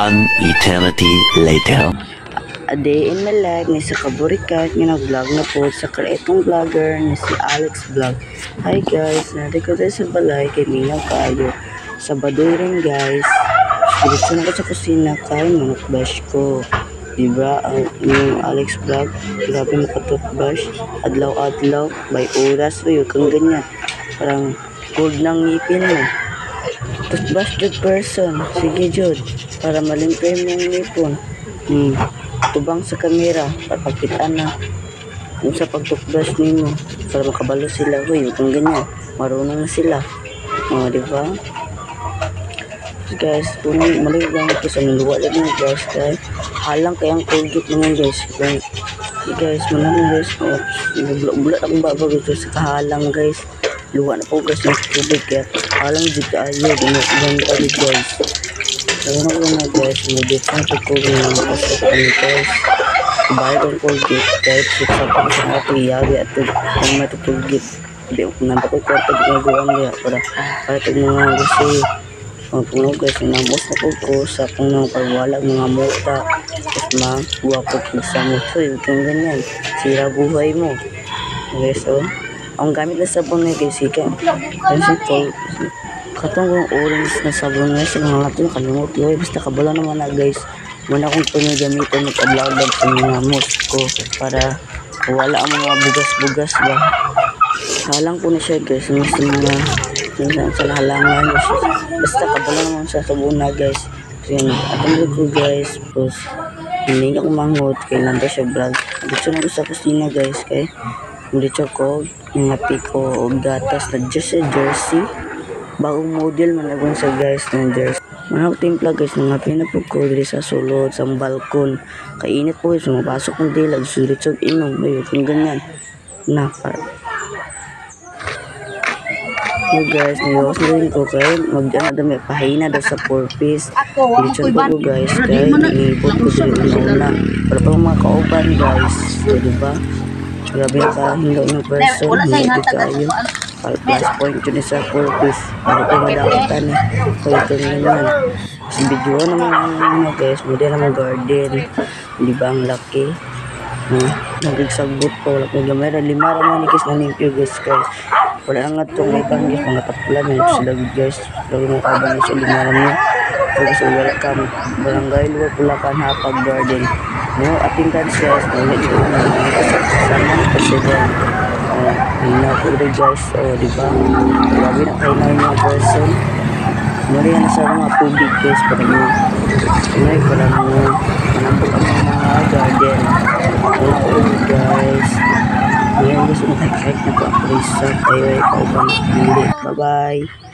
One eternity later. A day in my life ni sa kaburikat nga nag-vlog na po sa kreatong vlogger ni si Alex Vlog. Hi guys, nari ko tayo sa balay kay Minaw kayo. Sabadoy rin guys. Diretso na ko sa kusina kay manukbash ko. Diba ang yung Alex Vlog, grabe makatutbash. Adlaw-adlaw, by oras rin kung ganyan. Parang cold ng ngipin mo. Toothbrush good person. Sige Jod, para malimpay mo yung ngipon. Tubang sa kamera para pagkita na yung sa pagtoothbrush nimo para makabalo sila. Uy, kung ganyan, marunong na sila. Diba? Guys, kung maliw lang ito sa niluwa lang mga guys, guys. Halang kayang Colgate naman guys. Guys, malamang guys. Bulat akong babag ito sa kahalang guys. Luwa na po guys ng tubig kaya halang di kaayo. Ganda guys. Ayun ako na guys, mag-define ko kung nakasya ko kami guys. Bayad ang Colgate kahit suksa pa sa mga pagiyari at kung may Colgate. Sabi ko nanda ko kwarta ginagawa niya para ito mga kasi puno guys, namos na ko sa punong pagwalag mga muta at mga guwapot magsamot. So yung ganyan, sira buhay mo. Okay, so ang gamit na sabon na guys, ika katong orange na sabon guys, ang natin kalimot yun, basta kabala naman na guys. Muna akong pinagamitan mag-ablawdag sa mga mos ko para wala ang mga bugas-bugas ba. Halang ko na siya guys, mas mga sa halangan basta kabala naman sa sabon na guys. So yan, atong ko guys, tapos hindi ako manghot kay nanda siya vlog. Dito na ko sa kusina guys, kay dito ko yung api ko o gatas na jersey. Bagong model man sa guys ng jersey. Manang timpla guys ng api na po ko dito sa sulod, sa balkon. Kainit po guys, mapasok ng dilag, sulit sa inom. Ayun, kung ganyan. So guys, niyos na rin ko kay mag-ano dami, pahina daw sa 4-piece. Dito po guys, kay inipot ko dito na para pa mga kauban guys. So diba? Grabe ka, hingaw ng person, hindi kayo. Plus point yun sa 4-piece. Ano ko madawatan eh. Kaya ito naman. Kasi video naman mga guys, muli naman garden. Di ba ang laki? Nagigsagbot po. Laki gamera. 5 naman ikis na nimpyo guys. Wala nga itong ibang guys. Mga tapulan. Ito sila guys. Lagi mo kabang sa 5 naman. Pagkas welcome. Barangay Luwa Pulakan Hapag Garden. No, ating guys guys. Wala ito na. Kasama ng pasigan. Hina po rin guys, diba? Grabe na kayo na yung person. Mali yan sa mga tubig guys, para mo manambok ang mga garden. Wala po guys. Ngayon guys, makikike na po ang prisa. Tayo ay pauban. Bye bye.